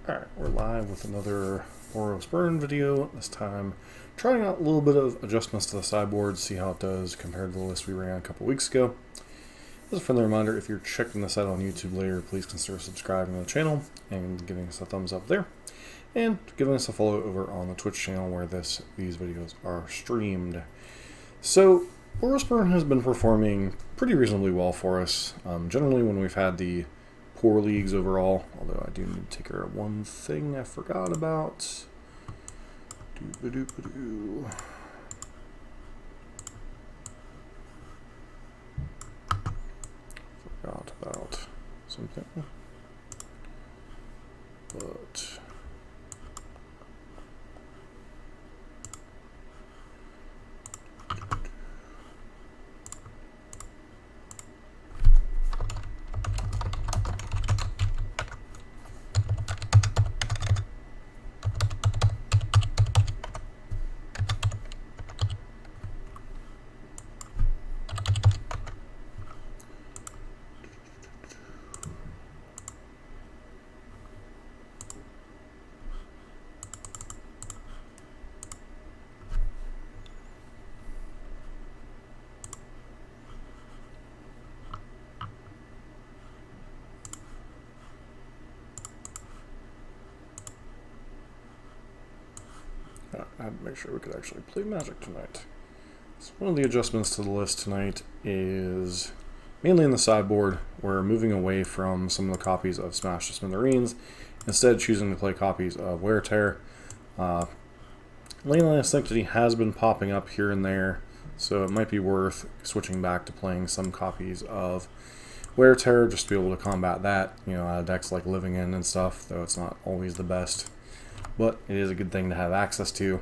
Alright, we're live with another Boros Burn video. This time, trying out a little bit of adjustments to the sideboard, see how it does compared to the list we ran a couple weeks ago. As a friendly reminder, if you're checking this out on YouTube later, please consider subscribing to the channel and giving us a thumbs up there. And giving us a follow over on the Twitch channel where these videos are streamed. So, Boros Burn has been performing pretty reasonably well for us. Generally, when we've had the poor leagues overall, although I do need to take care of one thing I forgot about. Forgot about something. But I had to make sure we could actually play Magic tonight. So one of the adjustments to the list tonight is mainly in the sideboard. We're moving away from some of the copies of Smash to Smithereens, instead choosing to play copies of Wear Tear. Leyline Sanctity has been popping up here and there, so it might be worth switching back to playing some copies of Wear Tear just to be able to combat that, you know, out of decks like Living In and stuff, though it's not always the best. But it is a good thing to have access to.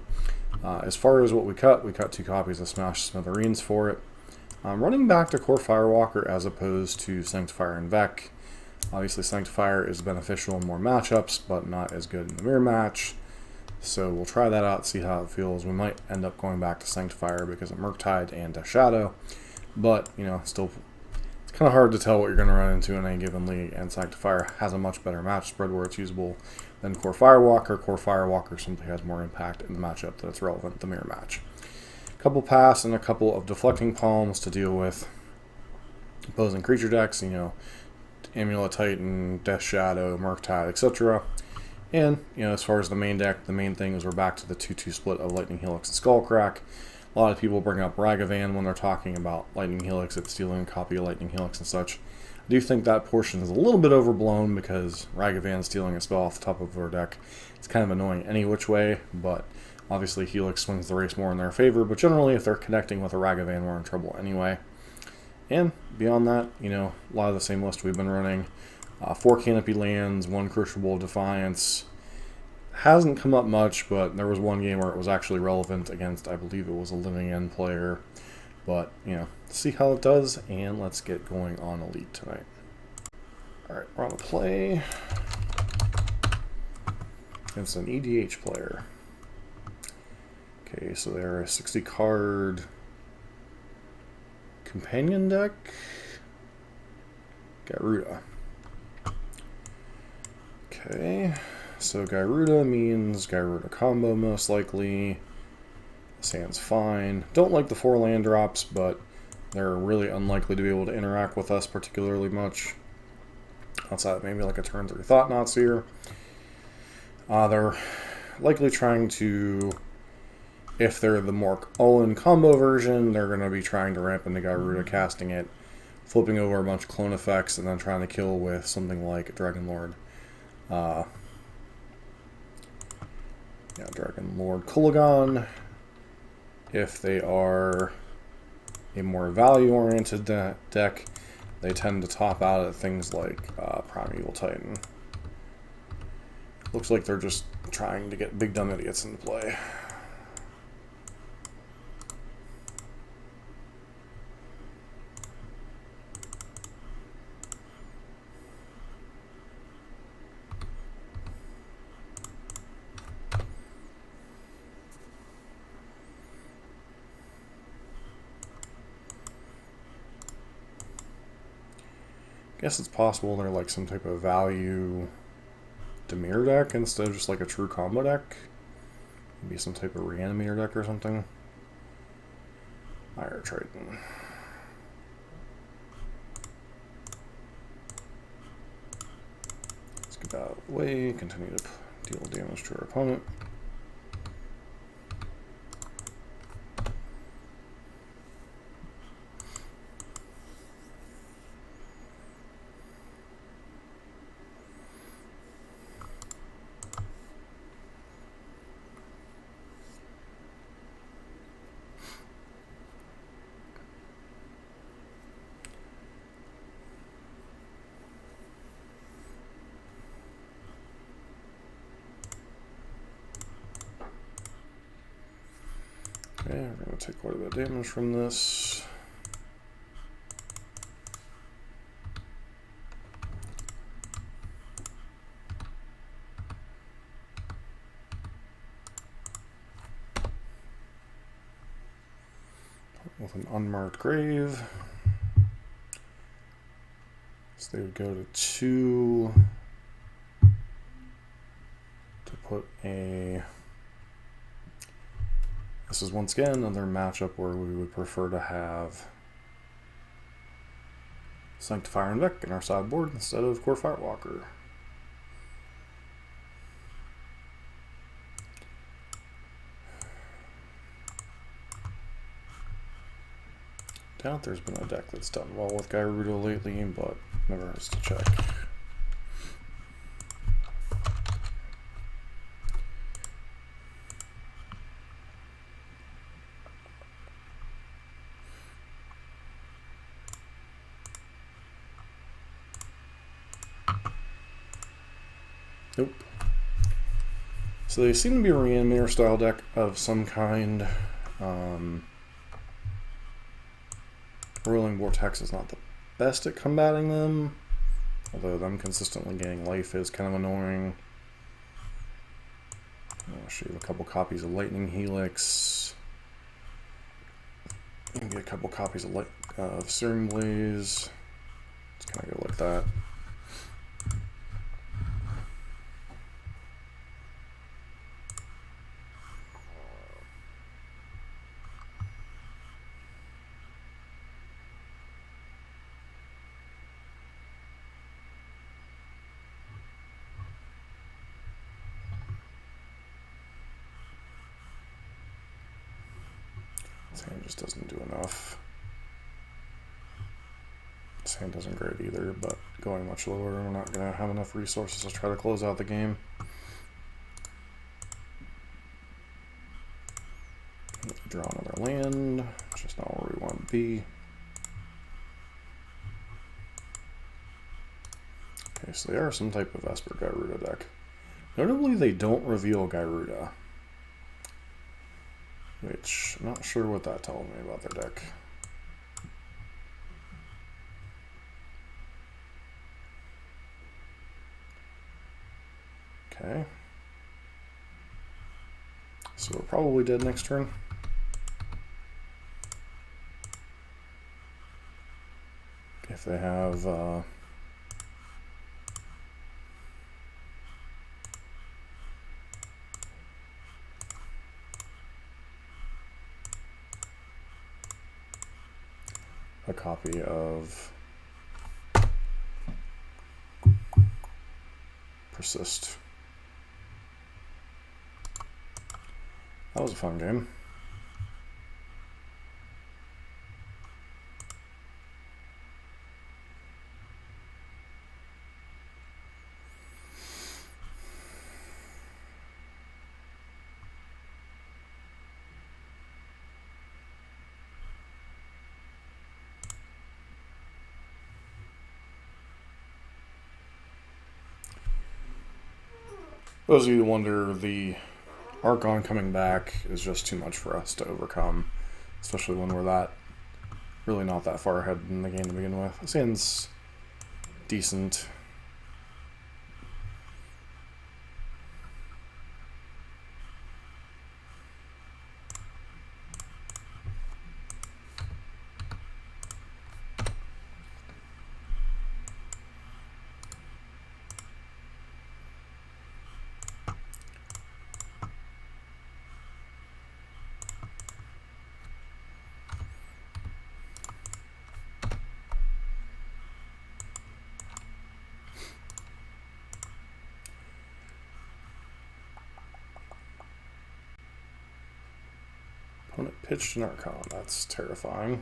As far as what we cut 2 copies of Smash Smithereens for it. Running back to Core Firewalker as opposed to Sanctifier and Vec. Obviously Sanctifier is beneficial in more matchups, but not as good in the mirror match. So we'll try that out, see how it feels. We might end up going back to Sanctifier because of Murktide and Death Shadow. But, you know, still, it's kind of hard to tell what you're going to run into in any given league, and Sanctifier has a much better match spread where it's usable than Core Firewalker. Core Firewalker simply has more impact in the matchup that's relevant to the mirror match. A couple pass and a couple of deflecting palms to deal with opposing creature decks, you know, Amulet Titan, Death Shadow, Murktide, etc. And, you know, as far as the main deck, the main thing is we're back to the 2-2 split of Lightning Helix and Skullcrack. A lot of people bring up Ragavan when they're talking about Lightning Helix, it's stealing a copy of Lightning Helix and such. I do think that portion is a little bit overblown because Ragavan stealing a spell off the top of their deck. It's kind of annoying any which way, but obviously Helix swings the race more in their favor, but generally if they're connecting with a Ragavan, we're in trouble anyway. And beyond that, you know, a lot of the same list we've been running. 4 Canopy lands, 1 Crucible of Defiance. Hasn't come up much, but there was one game where it was actually relevant against, I believe it was a Living In player. But, you know, see how it does, and let's get going on Elite tonight. Alright, we're on a play against an EDH player. Okay, so they're a 60-card companion deck. Gyruda. Okay, so Gyruda means Gyruda combo most likely. This hand's fine. Don't like the 4 land drops, but they're really unlikely to be able to interact with us particularly much. Outside of maybe like a turn 3 Thought-Knots here. They're likely trying to, if they're the more all-in combo version, they're going to be trying to ramp into Gyruda, casting it, flipping over a bunch of clone effects, and then trying to kill with something like Dragon Lord. Dragon Lord Kulagon. If they are a more value-oriented deck, they tend to top out at things like Primeval Titan. Looks like they're just trying to get big dumb idiots into play. Guess it's possible they're like some type of value Temur deck instead of just like a true combo deck. Maybe some type of Reanimator deck or something. Fire Triton. Let's get out of the way, continue to deal damage to our opponent. Okay, we're going to take quite a bit of damage from this. With an unmarked grave. So they would go to 2 to put a... This is once again another matchup where we would prefer to have Sanctifier and Vic in our sideboard instead of Core Firewalker. Doubt there's been a deck that's done well with Gyruda lately, but never hurts to check. Nope. So they seem to be a Reanimator style deck of some kind. Rolling Vortex is not the best at combating them, although them consistently getting life is kind of annoying. I'll show you a couple copies of Lightning Helix. Maybe a couple copies of Searing Blaze. It's kind of go like that. This hand just doesn't do enough. This hand isn't great either, but going much lower, we're not going to have enough resources to try to close out the game. Draw another land, which is not where we want to be. Okay, so they are some type of Esper Gyruda deck. Notably, they don't reveal Gyruda, which I'm not sure what that tells me about their deck. Okay. So we're probably dead next turn. If they have a copy of Persist. That was a fun game. Those of you who wonder, the Archon coming back is just too much for us to overcome, especially when we're really not that far ahead in the game to begin with. This hand's decent. Opponent pitched an Archon. That's terrifying.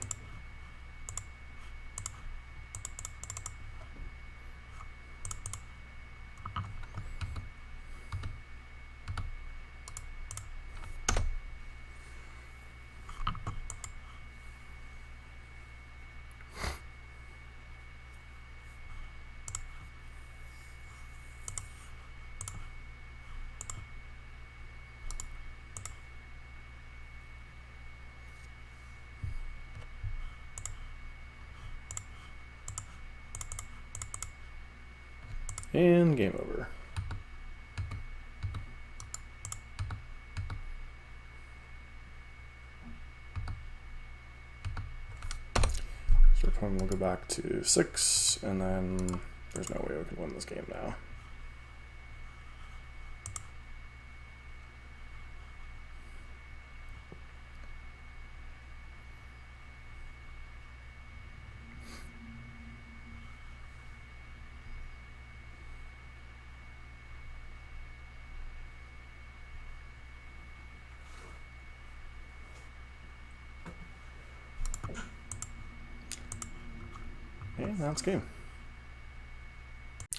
And game over. So our opponent will go back to 6, and then there's no way we can win this game now. And that's game.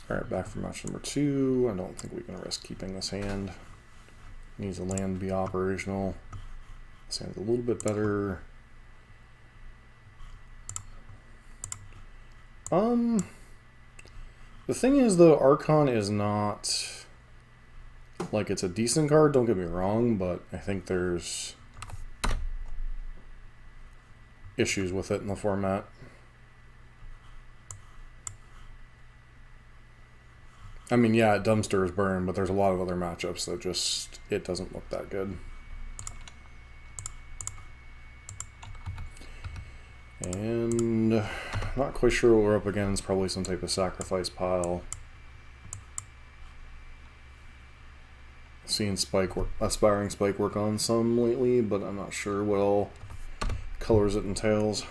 Alright, back for match number 2. I don't think we can risk keeping this hand. Needs a land to be operational. This hand's a little bit better. The thing is, though, Archon is not... like, it's a decent card, don't get me wrong, but I think there's issues with it in the format. I mean, yeah, it dumpsters burn, but there's a lot of other matchups that just, it doesn't look that good. And not quite sure what we're up against, probably some type of sacrifice pile. Seeing Spike work, Aspiring Spike work on some lately, but I'm not sure what all colors it entails.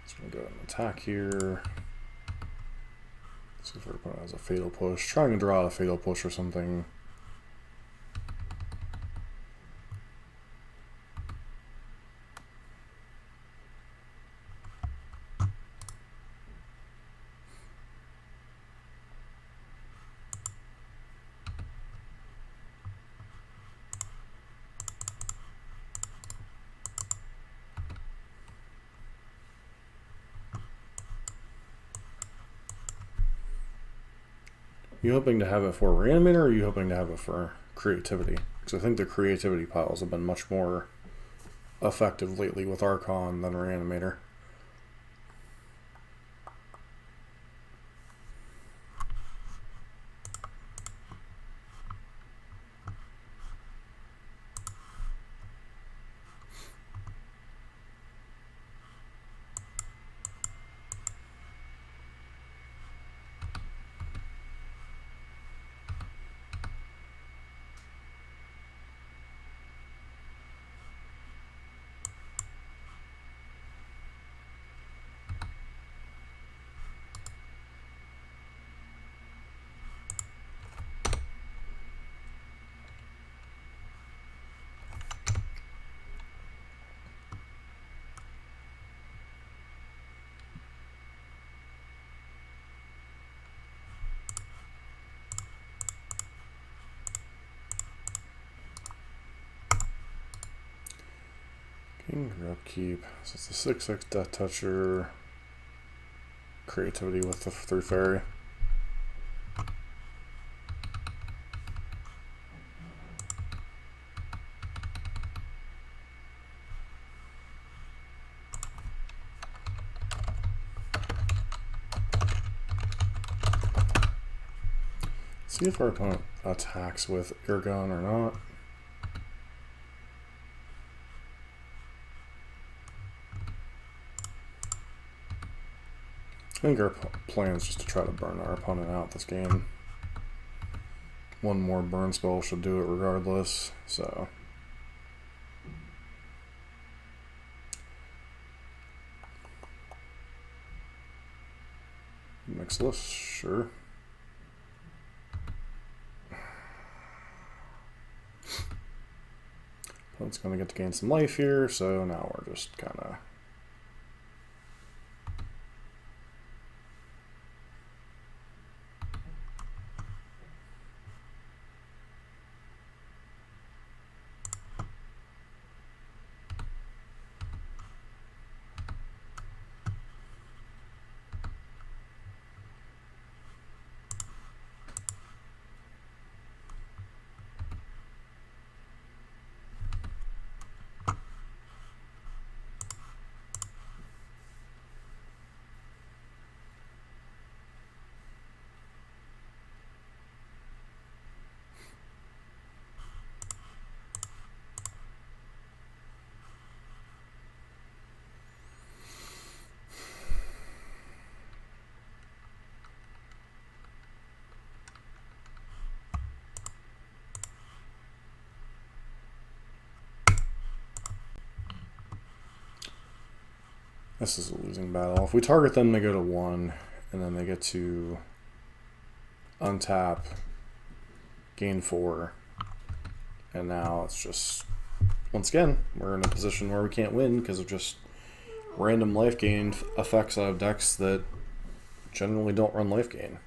So we'll go ahead and attack here. See if our opponent has a Fatal Push. Trying to draw a Fatal Push or something. You hoping to have it for Reanimator, or are you hoping to have it for Creativity? Because I think the Creativity piles have been much more effective lately with Archon than Reanimator. Your upkeep. So it's a 6/6 Death Toucher. Creativity with the 3 Fairy. See if our opponent attacks with Airgun or not. I think our plan is just to try to burn our opponent out this game. One more burn spell should do it regardless, so... Mixless, sure. Opponent's going to get to gain some life here, so now we're just kind of... This is a losing battle. If we target them, they go to 1, and then they get to untap, gain 4, and now it's just, once again, we're in a position where we can't win because of just random life gain effects out of decks that generally don't run life gain.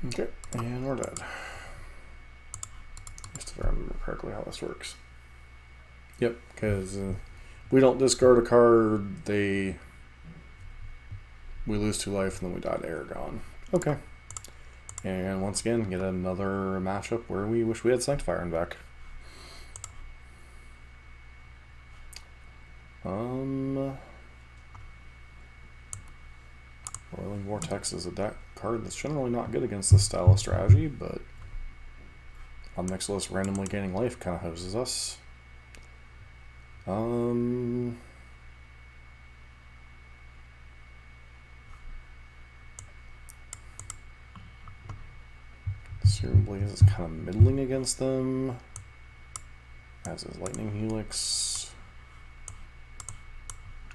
Okay, and we're dead. Just if I remember correctly how this works. Yep, because we don't discard a card, we lose 2 life, and then we die to Aragon. Okay. And once again, get another matchup where we wish we had Sanctifier in back. Roiling Vortex is a deck card that's generally not good against this style of strategy, but on Mixless, randomly gaining life kind of hoses us. Serum Blaze is kind of middling against them, as is Lightning Helix.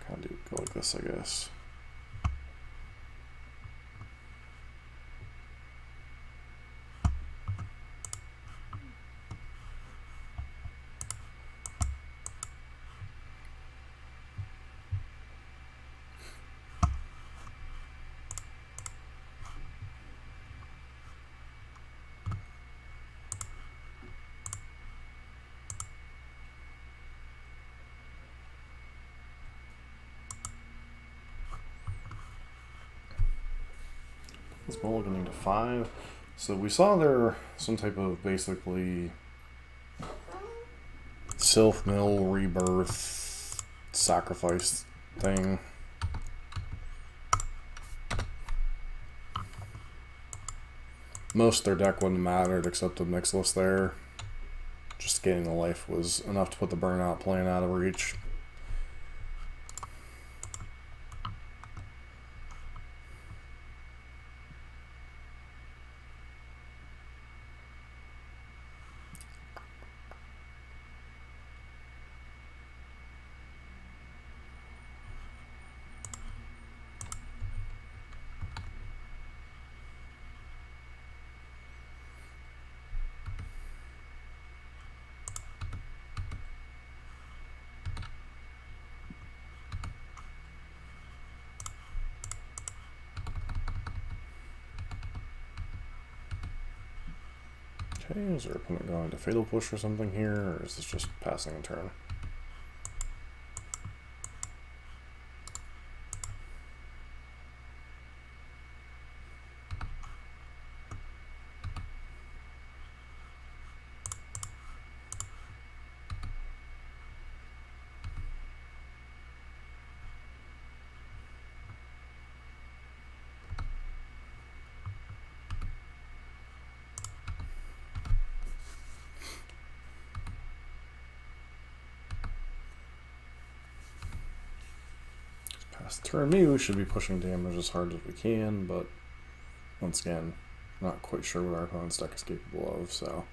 Kind of go like this, I guess. It's mulliganing to 5. So we saw there some type of basically Sylph Mill Rebirth sacrifice thing. Most of their deck wouldn't have mattered except the Mixless there. Just getting the life was enough to put the burnout plan out of reach. Okay, is our opponent going to Fatal Push or something here, or is this just passing a turn? Past turn, maybe we should be pushing damage as hard as we can, but once again, not quite sure what our opponent's deck is capable of, so.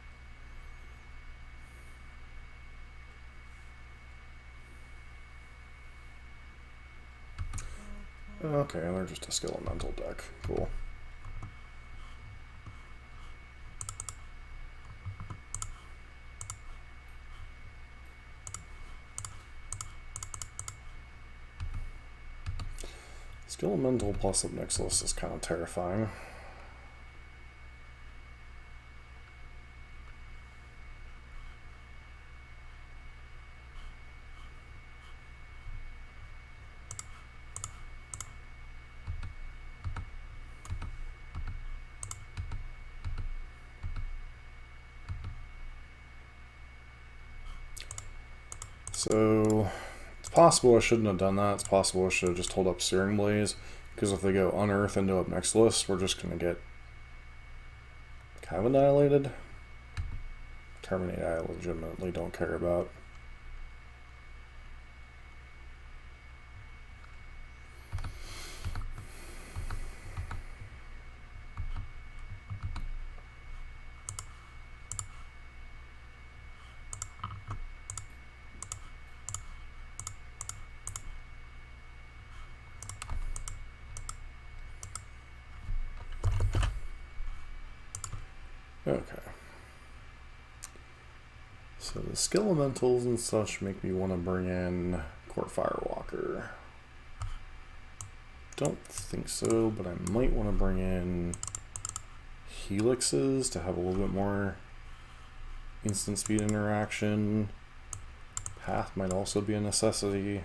Okay, they're just a skeletal deck. Cool. Skeletal plus up next list is kind of terrifying. So, it's possible I shouldn't have done that. It's possible I should have just hold up Searing Blaze, because if they go Unearth into up next list, we're just going to get kind of annihilated. Terminate I legitimately don't care about. Okay. So the skill elementals and such make me want to bring in Court Firewalker. Don't think so, but I might want to bring in Helixes to have a little bit more instant speed interaction. Path might also be a necessity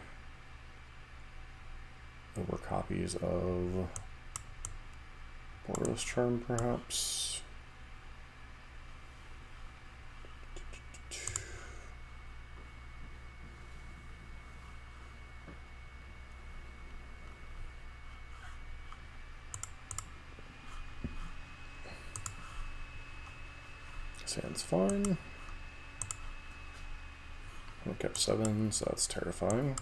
over copies of Boros Charm, perhaps. Sounds fine. We kept 7, so that's terrifying.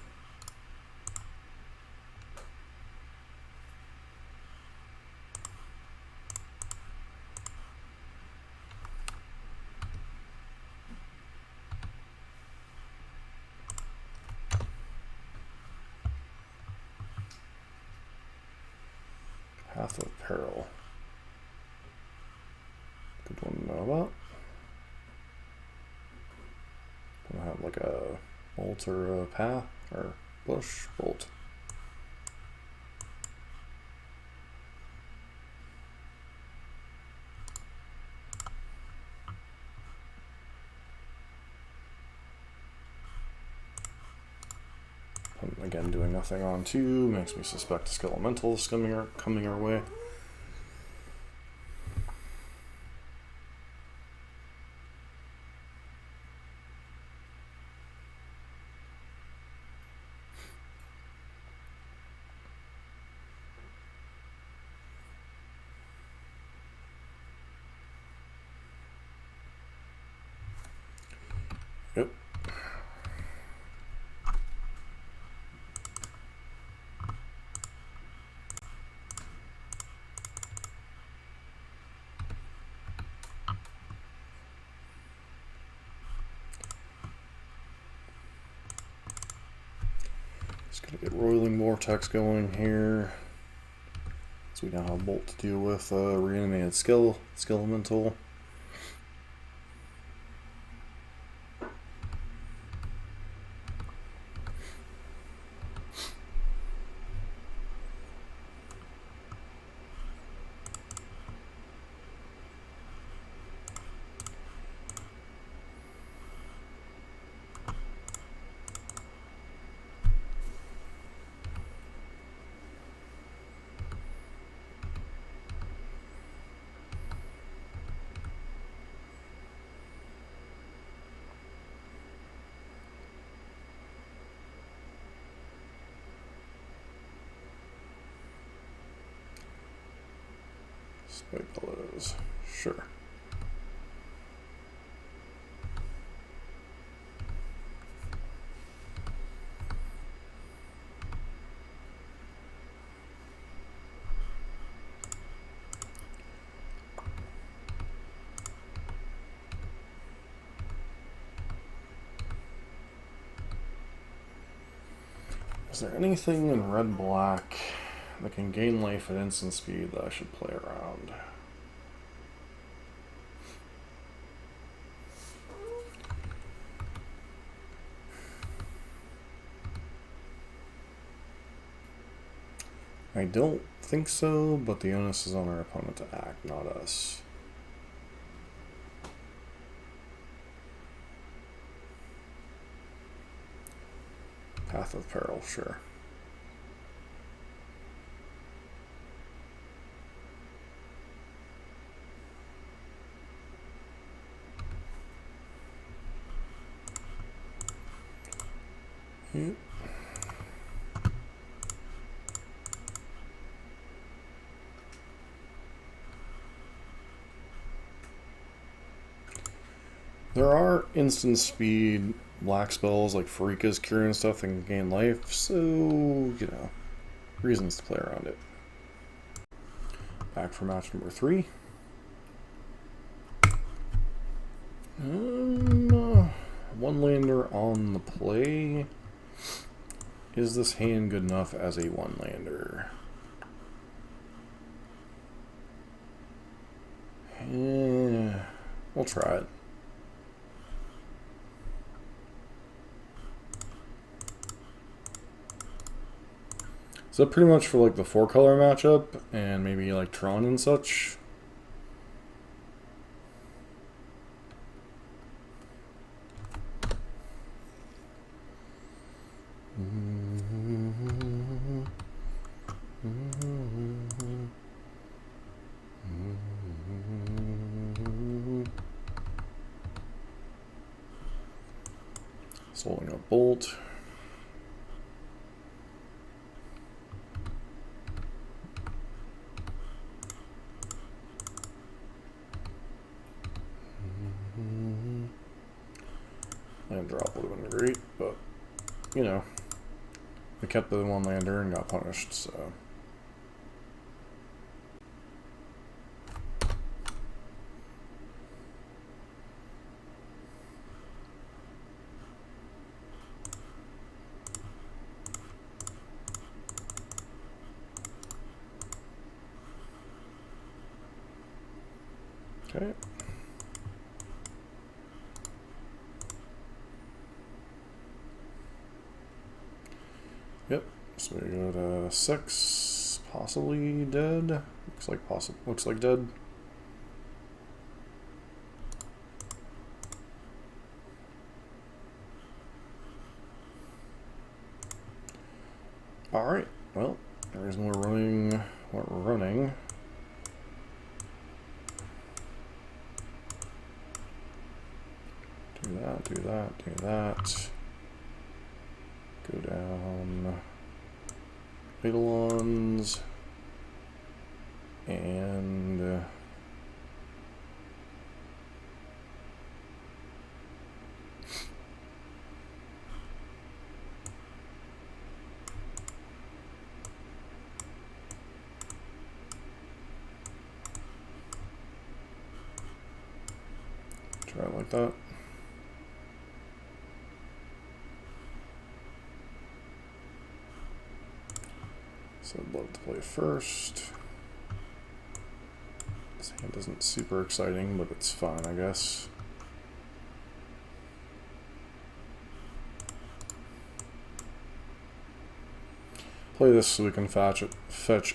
Path of Peril. Good one to know about. Gonna have like a bolt or a path or bush bolt. Again, doing nothing on 2 makes me suspect skeletal is coming our way. Yep. Just gonna get Roiling Vortex going here. So we now have Bolt to deal with Reanimated Skeletal. White Bellows. Sure. Is there anything in red-black that can gain life at instant speed that I should play around? I don't think so, but the onus is on our opponent to act, not us. Path of Peril, sure. Yep. There are instant speed black spells like Farika's Cure and stuff that can gain life, so, you know, reasons to play around it. Back for match number 3. One lander on the play. Is this hand good enough as a one lander? We'll try it. So pretty much for like the 4-color matchup and maybe like Tron and such. Holding a bolt. Land drop would have been great, but you know, we kept the one lander and got punished, so. Okay. Yep. So we go to 6, possibly dead. Looks like dead. All right. Well, the reason we're running what we're running. Do that, do that, do that. Go down Eidolons and try it like that. So I'd love to play first. This hand isn't super exciting, but it's fine, I guess. Play this so we can fetch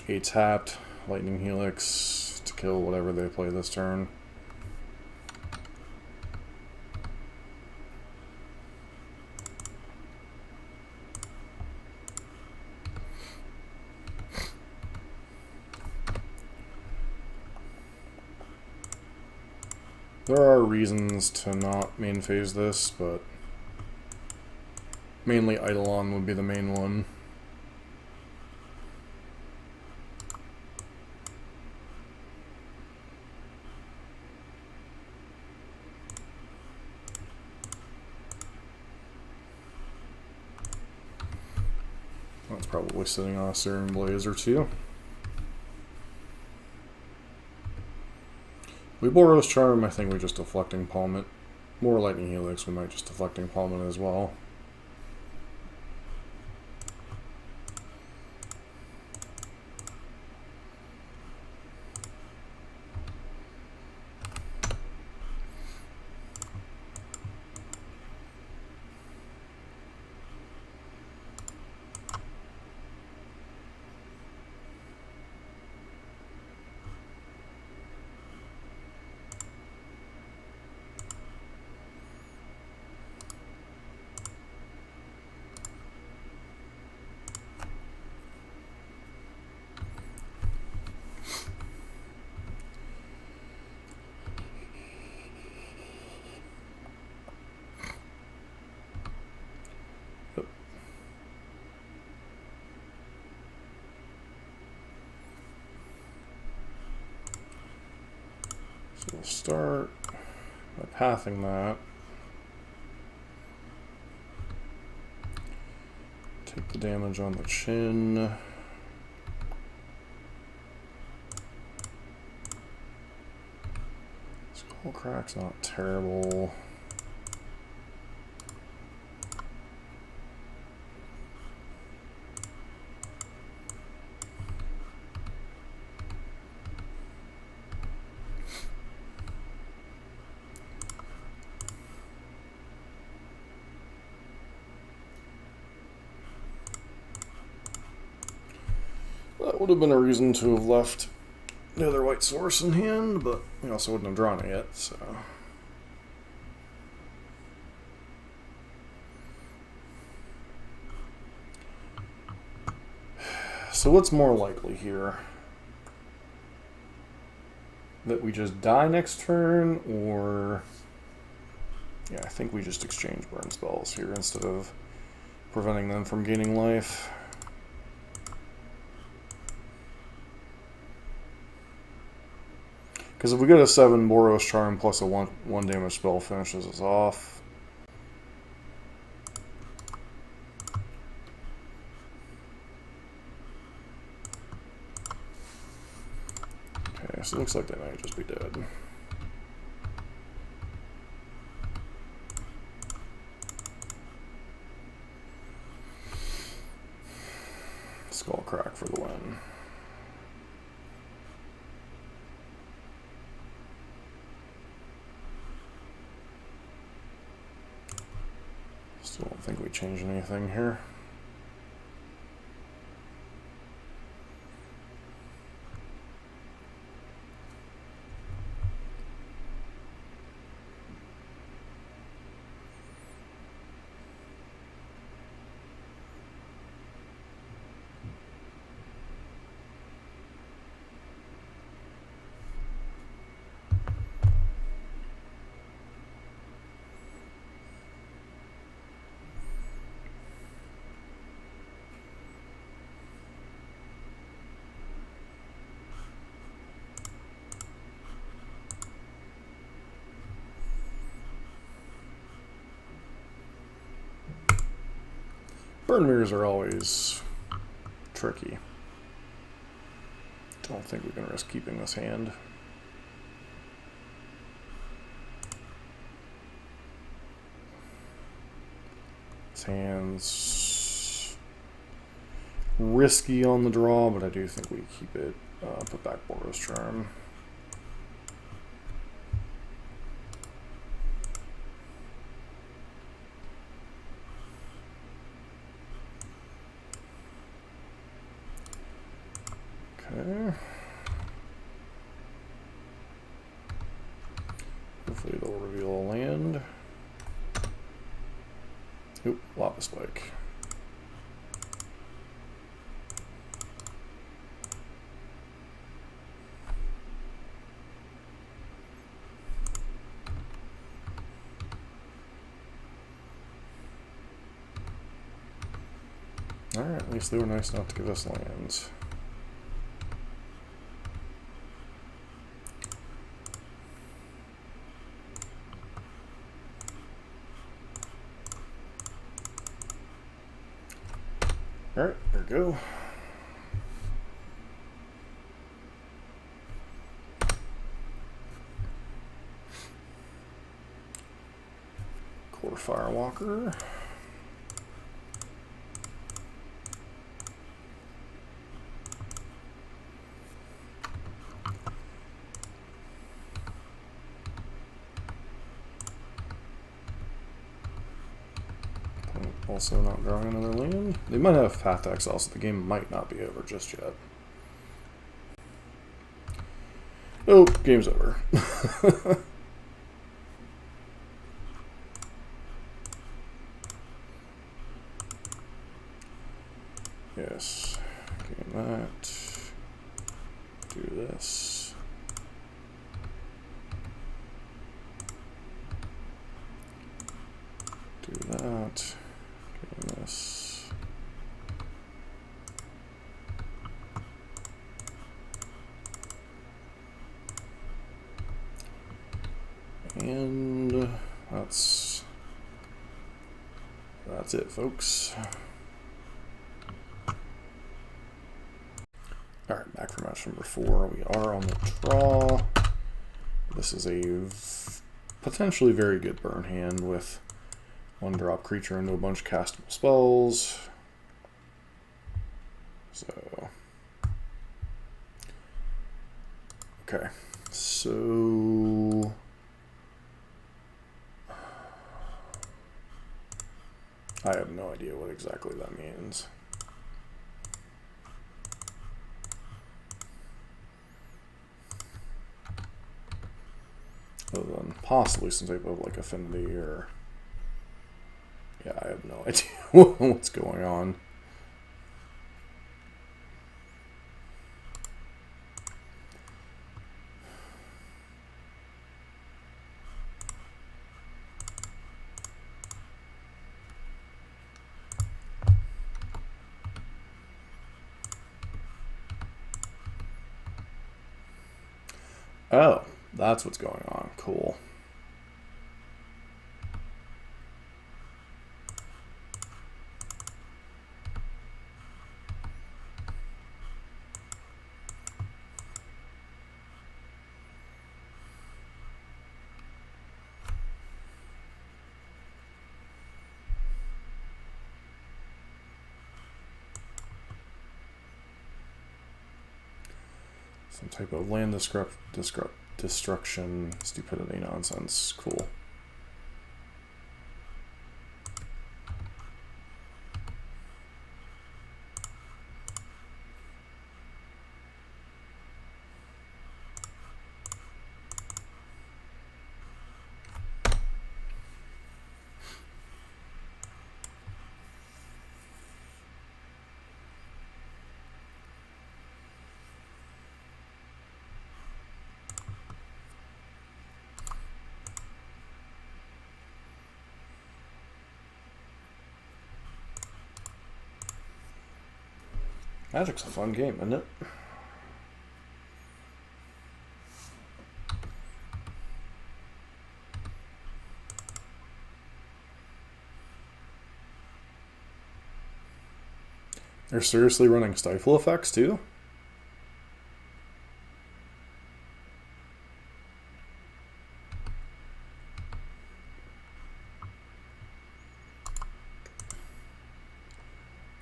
a tapped Lightning Helix to kill whatever they play this turn. There are reasons to not main phase this, but mainly Eidolon would be the main one. That's probably sitting on a Searing Blaze or two. We Boros Charm, I think we just Deflecting Palm it. More Lightning Helix, we might just Deflecting Palm it as well. So we'll start by pathing that. Take the damage on the chin. Skull Crack's not terrible. That would have been a reason to have left the other white source in hand, but we also wouldn't have drawn it yet, so. So what's more likely here? That we just die next turn, or... Yeah, I think we just exchange burn spells here instead of preventing them from gaining life. Because if we get a 7 Boros Charm plus a 1 damage spell finishes us off. Okay, so it looks like they might just be dead. Skull Crack for the win. Still don't think we changed anything here. Burn mirrors are always tricky. Don't think we can risk keeping this hand. This hand's risky on the draw, but I do think we keep it. Put back Boros Charm. Okay. Hopefully they'll reveal a land. Oop, Lava Spike. Alright, at least they were nice enough to give us lands. Alright, there we go. Core Firewalker. Also not drawing another land. They might have path to exile, so the game might not be over just yet. Oh, game's over. Yes. Game that. Do this. Do that. This. And that's it, folks. Alright, back for match number 4. We are on the draw. This is a potentially very good burn hand with 1-drop creature into a bunch of castable spells. So, okay, so I have no idea what exactly that means. Other than possibly some type of like affinity or... Yeah, I have no idea what's going on. Oh, that's what's going on. Cool. Some type of land destruction, stupidity nonsense. Cool. Magic's a fun game, isn't it? They're seriously running stifle effects too?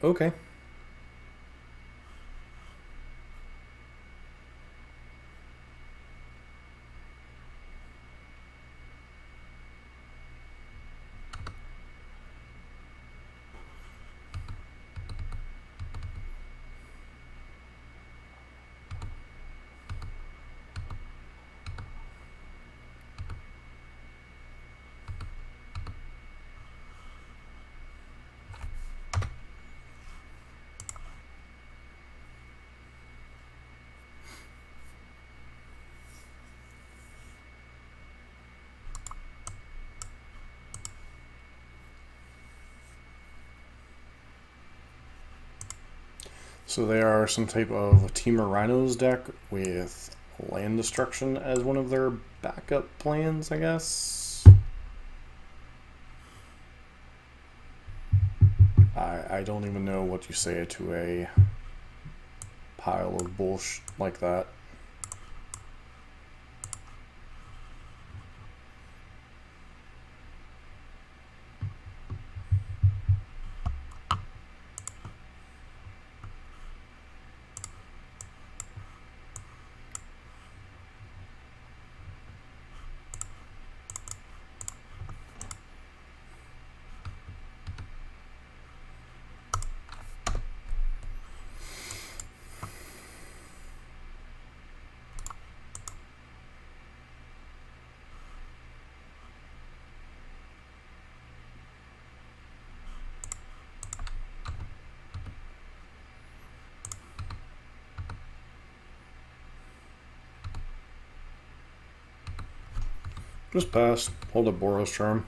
Okay. So they are some type of Temur Rhinos deck with land destruction as one of their backup plans, I guess. I I don't even know what you say to a pile of bullshit like that. Just pass. Hold a Boros Charm.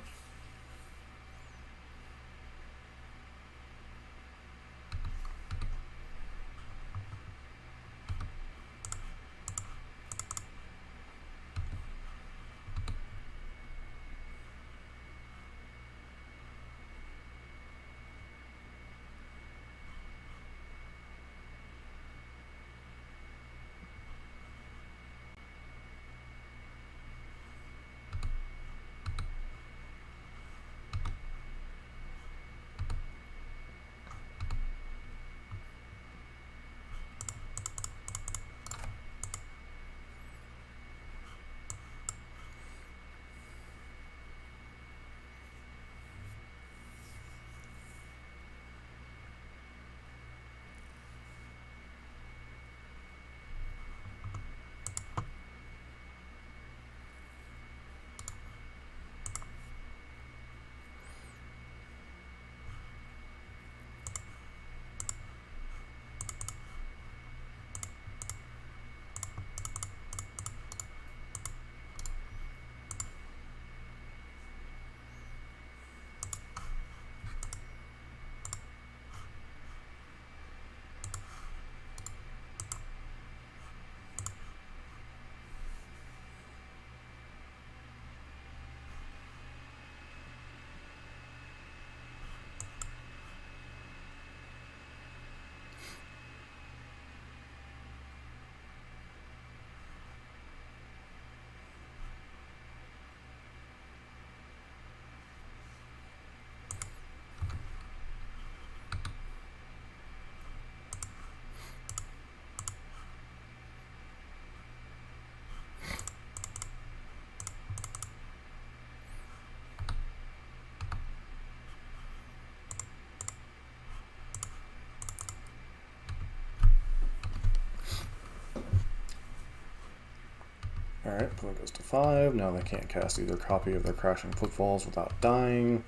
Alright, opponent goes to 5. Now they can't cast either copy of their Crashing Footfalls without dying.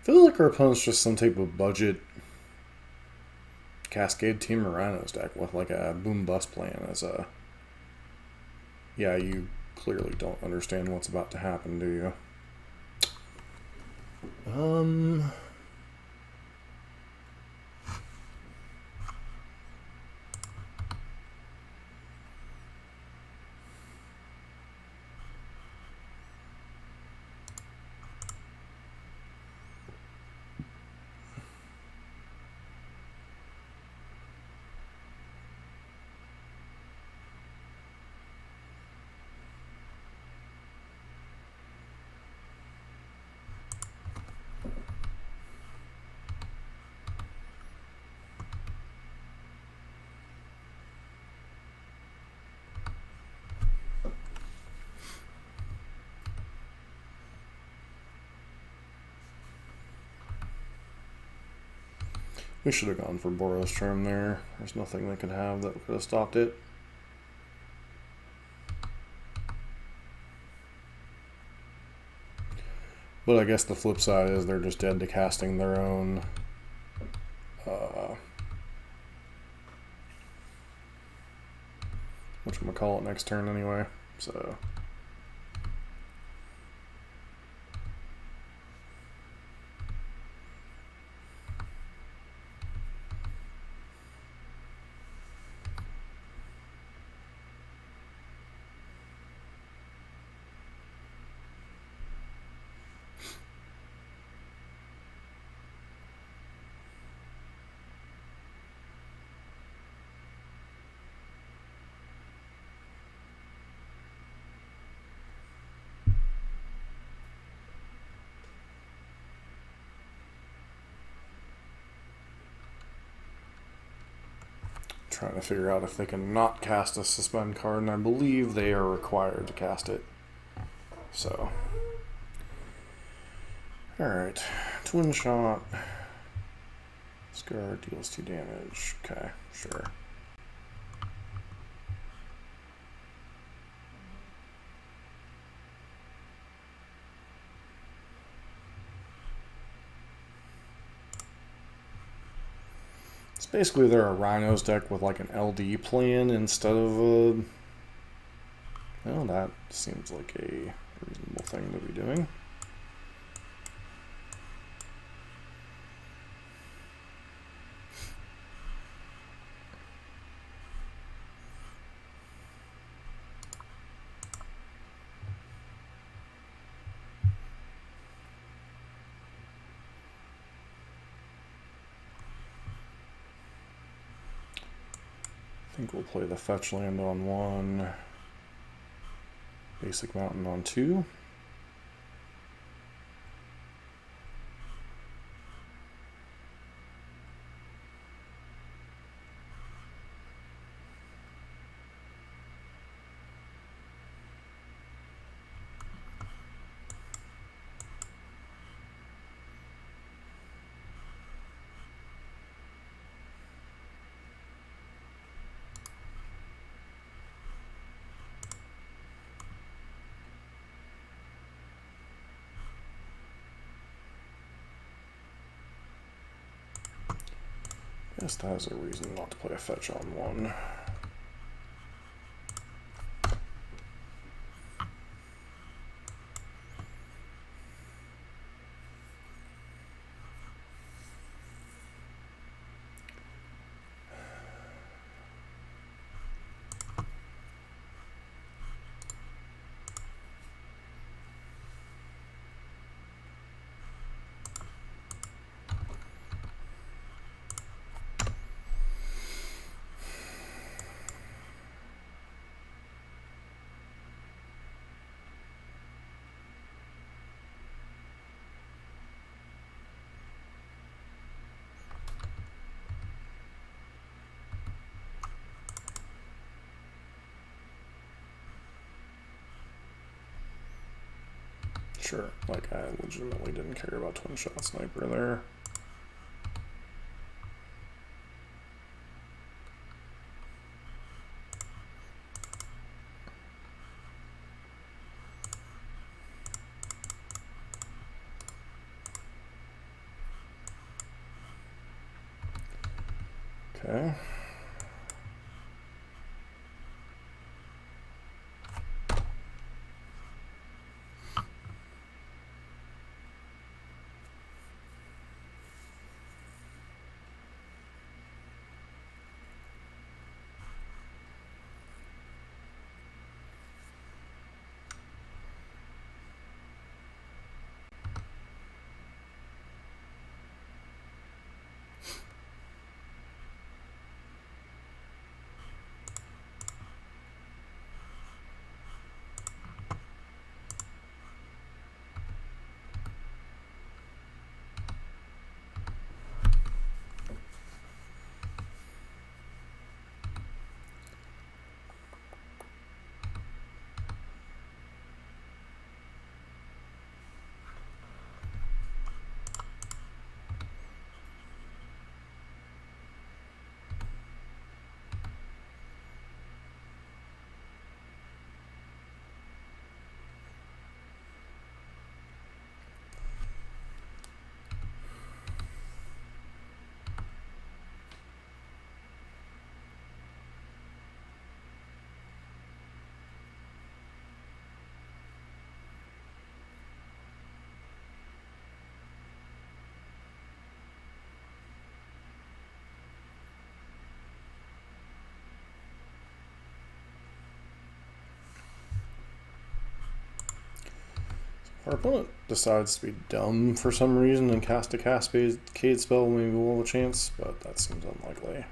Feels like our opponent's just some type of budget Cascade Temur Rhinos deck with like a boom bust plan as a... Yeah, you clearly don't understand what's about to happen, do you? We should have gone for Boros Charm there. There's nothing they could have that could have stopped it. But I guess the flip side is they're just dead to casting their own whatchamacallit next turn anyway. So trying to figure out if they can not cast a suspend card, and I believe they are required to cast it. So, alright, twin shot. Scar deals 2 damage. Okay, sure. It's basically they're a Rhinos deck with like an LD plan instead of a... Well, that seems like a reasonable thing to be doing. I think we'll play the fetch land on 1, basic mountain on 2. Guess that is a reason not to play a fetch on 1. Sure, like I legitimately didn't care about twin shot sniper there. Okay. Our opponent decides to be dumb for some reason and cast a Cascade spell, maybe we'll have a chance, but that seems unlikely.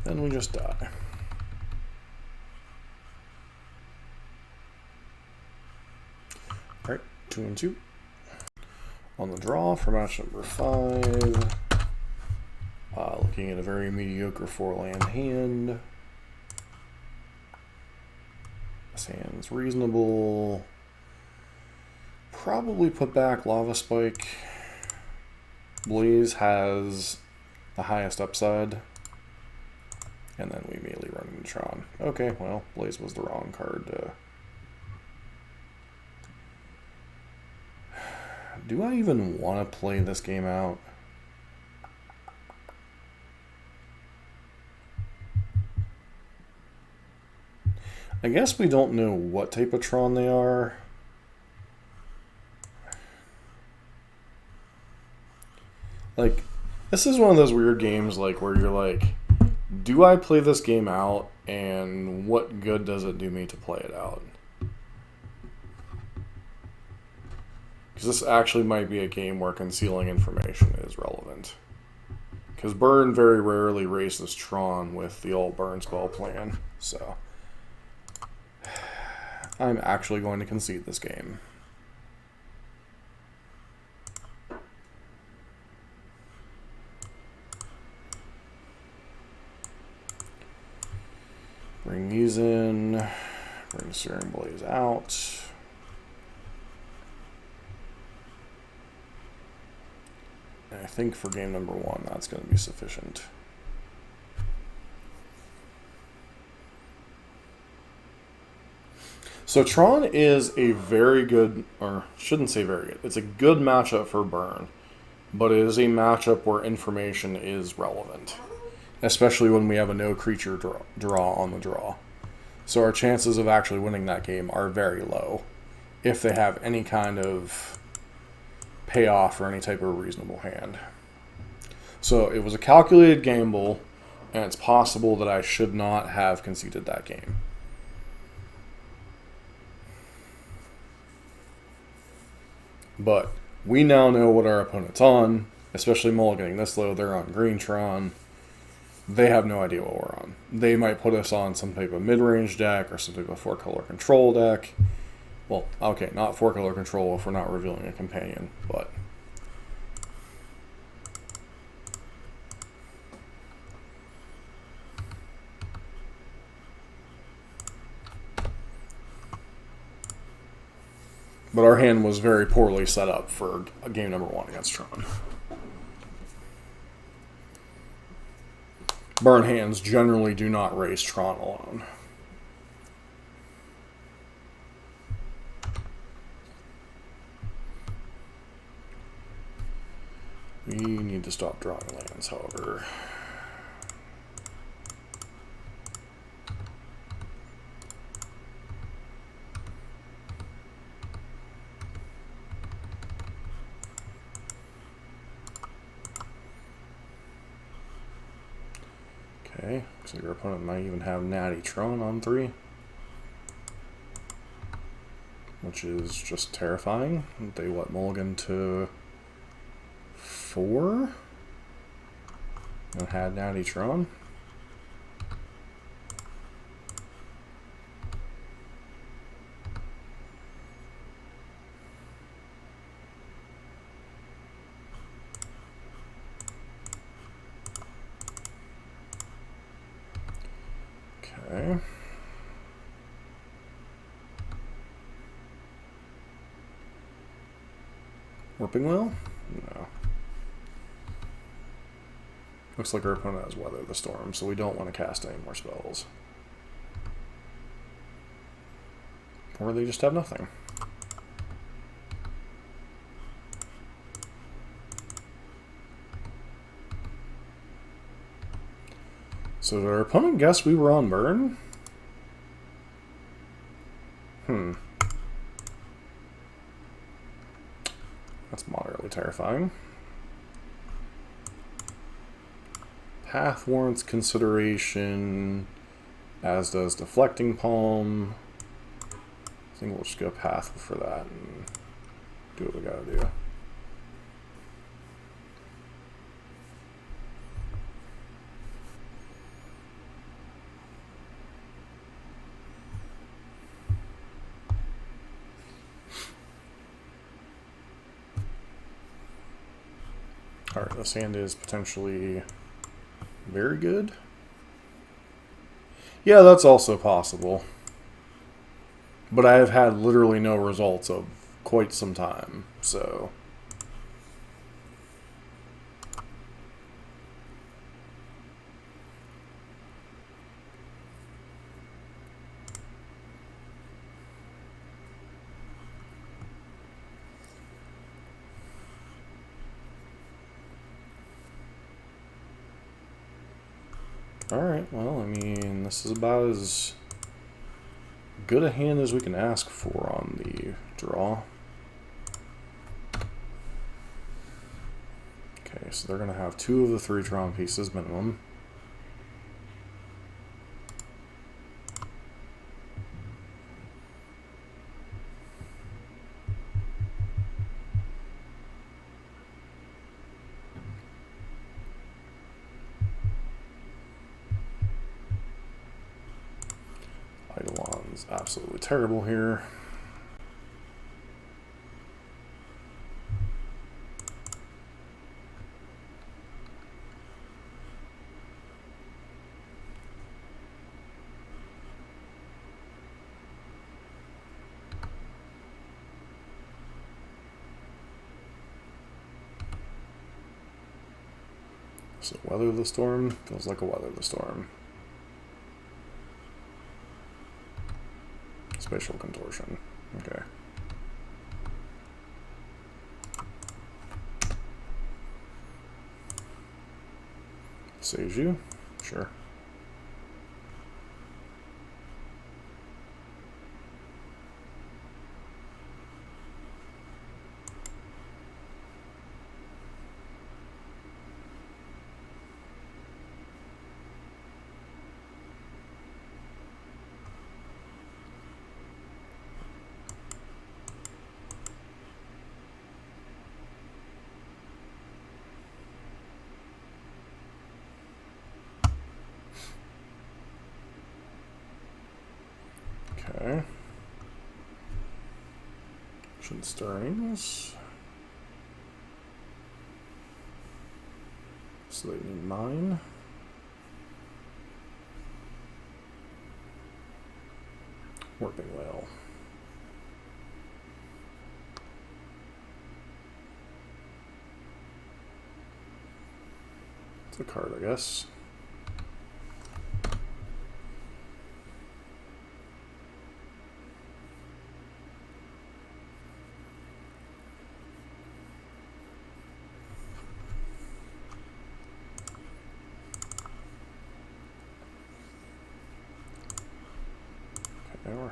Then we just die. Alright, 2 and 2. On the draw for match number 5. Looking at a very mediocre 4-land hand. This hand's reasonable. Probably put back Lava Spike. Blaze has the highest upside. And then we immediately run into Tron. Okay, well, Blaze was the wrong card. Do I even want to play this game out? I guess we don't know what type of Tron they are. Like, this is one of those weird games like where you're like, do I play this game out and what good does it do me to play it out? Because this actually might be a game where concealing information is relevant. Because Burn very rarely races Tron with the old Burn spell plan, so I'm actually going to concede this game. Bring these in, bring Searing Blaze out. And I think for game number 1, that's going to be sufficient. So Tron is a very good, or shouldn't say very good, it's a good matchup for Burn, but it is a matchup where information is relevant, especially when we have a no creature draw on the draw. So our chances of actually winning that game are very low if they have any kind of payoff or any type of reasonable hand. So it was a calculated gamble, and it's possible that I should not have conceded that game. But we now know what our opponent's on, especially mulliganing this low. They're on green Tron. They have no idea what we're on. They might put us on some type of mid-range deck or some type of 4-color control deck. Well, okay, not 4-color control if we're not revealing a companion, but our hand was very poorly set up for game number 1 against Tron. Burn hands generally do not race Tron alone. We need to stop drawing lands, however. Okay, so your opponent might even have Natty Tron on 3, which is just terrifying. They what, mulligan to 4 and had Natty Tron. Okay. Warping Well? No. Looks like our opponent has Weather the Storm, so we don't want to cast any more spells. Or they just have nothing. So did our opponent guess we were on Burn? That's moderately terrifying. Path warrants consideration, as does Deflecting Palm. I think we'll just go Path for that and do what we gotta do. Alright, this hand is potentially very good. Yeah, that's also possible. But I have had literally no results of quite some time, so... Alright, well, I mean, this is about as good a hand as we can ask for on the draw. Okay, so they're going to have 2 of the 3 Tron pieces minimum. Eidolon's absolutely terrible here. So weather the storm feels like a weather the storm. Spatial contortion. Okay. Seiju? Sure. Okay. Ancient Stirrings. So they need mine. Warping Whale. It's a card, I guess.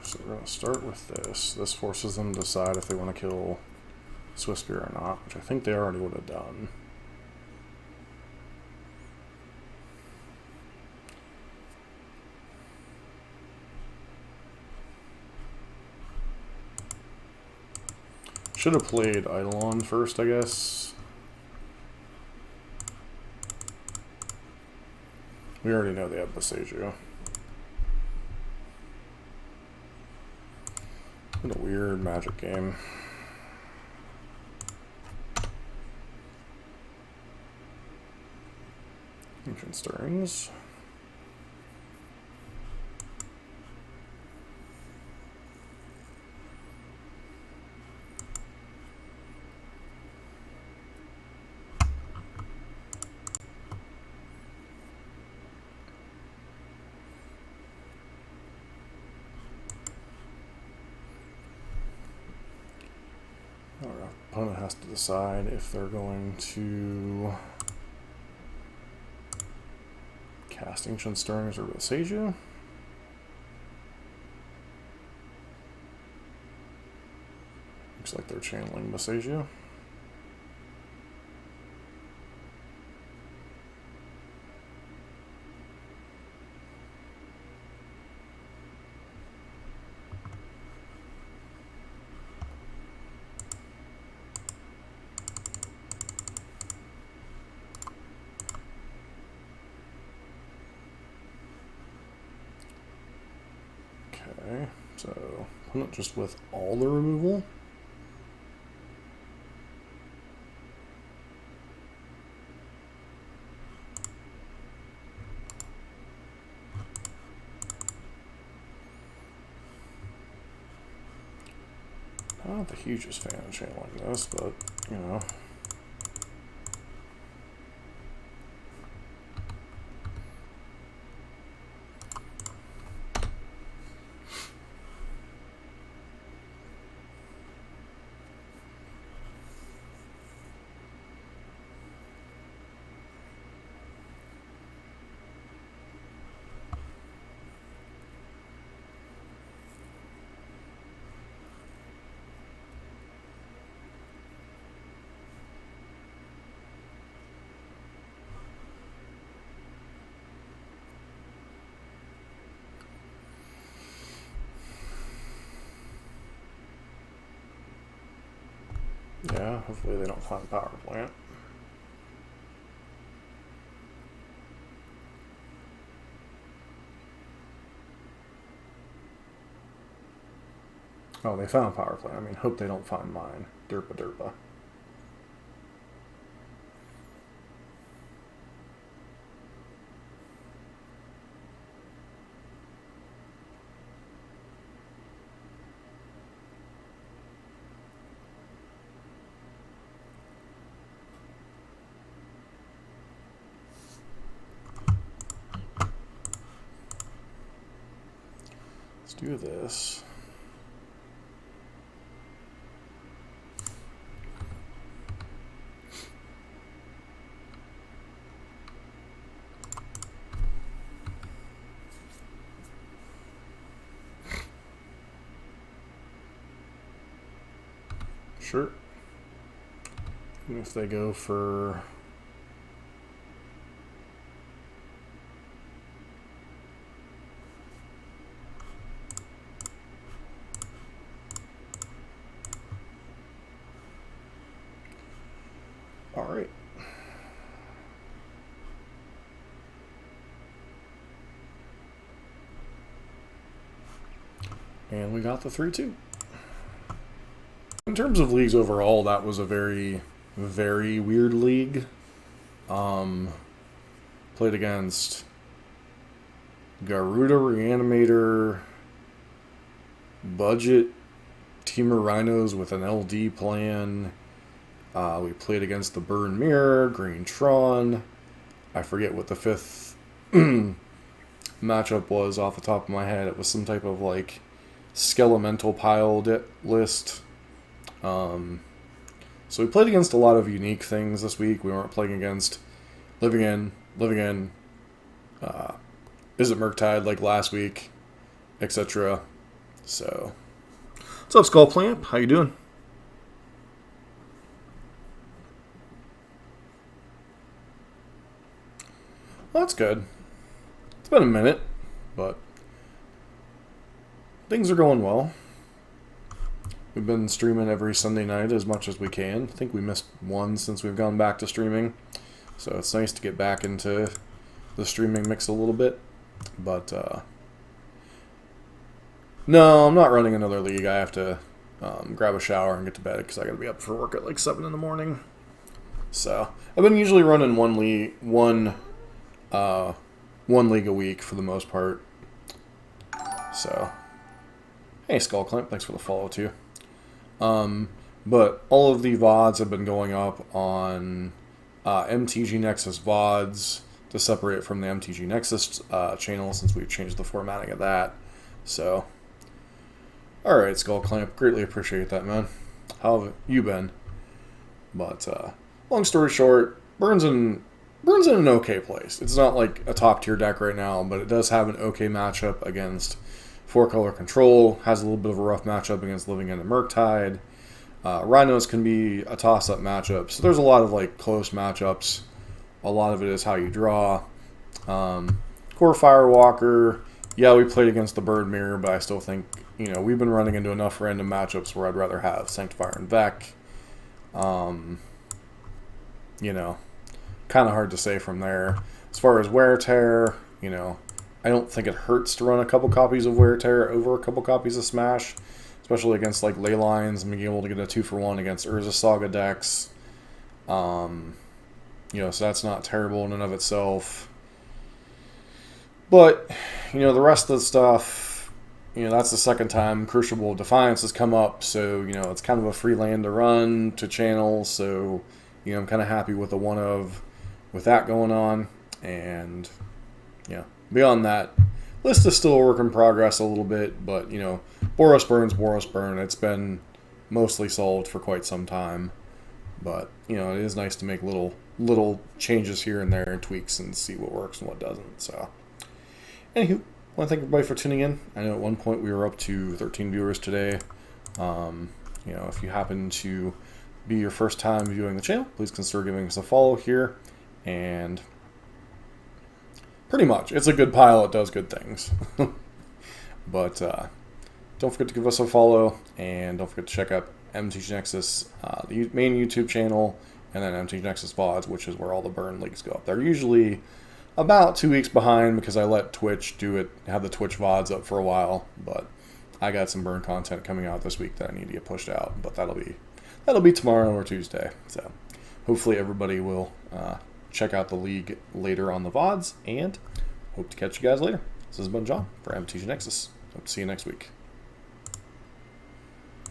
So we're going to start with this. This forces them to decide if they want to kill Swiftspear or not, which I think they already would have done. Should have played Eidolon first, I guess. We already know they have Boseiju. What a weird Magic game. Ancient Stirrings. Our opponent has to decide if they're going to cast Ancient Stirrings or Boseiju. Looks like they're channeling Boseiju. Okay, so opponent just with all the removal. not the hugest fan of channeling this, but, you know. Yeah, hopefully they don't find power plant. Oh, they found power plant. I mean, hope they don't find mine. Derpa derpa. Let's do this. Sure. And if they go for... All right. And we got the 3-2. In terms of leagues overall, that was a very, very weird league. Played against Gyruda Reanimator, budget Temur Rhinos with an LD plan. We played against the Burn Mirror, Green Tron. I forget what the fifth matchup was off the top of my head. It was some type of like skelemental piled list. So we played against a lot of unique things this week. We weren't playing against Living In, Is It Murktide like last week, etc. So, what's up, Skull Plant? How you doing? Well, that's good. It's been a minute, but things are going well. We've been streaming every Sunday night as much as we can. I think we missed one since we've gone back to streaming. So it's nice to get back into the streaming mix a little bit. But, no, I'm not running another league. I have to grab a shower and get to bed because I got to be up for work at like 7 in the morning. So I've been usually running one league a week for the most part. So, hey, Skull Clamp, thanks for the follow too. But all of the VODs have been going up on MTG Nexus VODs to separate it from the MTG Nexus channel since we've changed the formatting of that. So, alright, Skull Clamp, greatly appreciate that, man. How have you been? But, long story short, Burns in an okay place. It's not like a top tier deck right now, but it does have an okay matchup against 4-color control. Has a little bit of a rough matchup against Living in the Murktide. Rhinos can be a toss-up matchup. So there's a lot of like close matchups. A lot of it is how you draw. Core Firewalker. Yeah, we played against the Bird Mirror, but I still think, you know, we've been running into enough random matchups where I'd rather have Sanctifier and Vec. You know, kind of hard to say from there. As far as Wear Tear, you know, I don't think it hurts to run a couple copies of Wear Tear over a couple copies of Smash, especially against like Leylines and being able to get a 2-for-1 against Urza Saga decks. You know, so that's not terrible in and of itself. But, you know, the rest of the stuff, you know, that's the second time Crucible Defiance has come up, so, you know, it's kind of a free land to run, to channel, so, you know, I'm kind of happy with the one of, with that going on, and, yeah, beyond that, list is still a work in progress a little bit, but, you know, Boros Burn, it's been mostly solved for quite some time, but, you know, it is nice to make little changes here and there and tweaks and see what works and what doesn't, so, anywho, I want to thank everybody for tuning in. I know at one point we were up to 13 viewers today. You know, if you happen to be your first time viewing the channel, please consider giving us a follow here. And pretty much, it's a good pile. It does good things. But don't forget to give us a follow, and don't forget to check out MTG Nexus, the main YouTube channel, and then MTG Nexus VODs, which is where all the burn leagues go up. They're usually about 2 weeks behind because I let Twitch do it, have the Twitch VODs up for a while, but I got some burn content coming out this week that I need to get pushed out, but that'll be tomorrow or Tuesday. So hopefully everybody will check out the league later on the VODs, and hope to catch you guys later. This has been John for MTG Nexus. Hope to see you next week.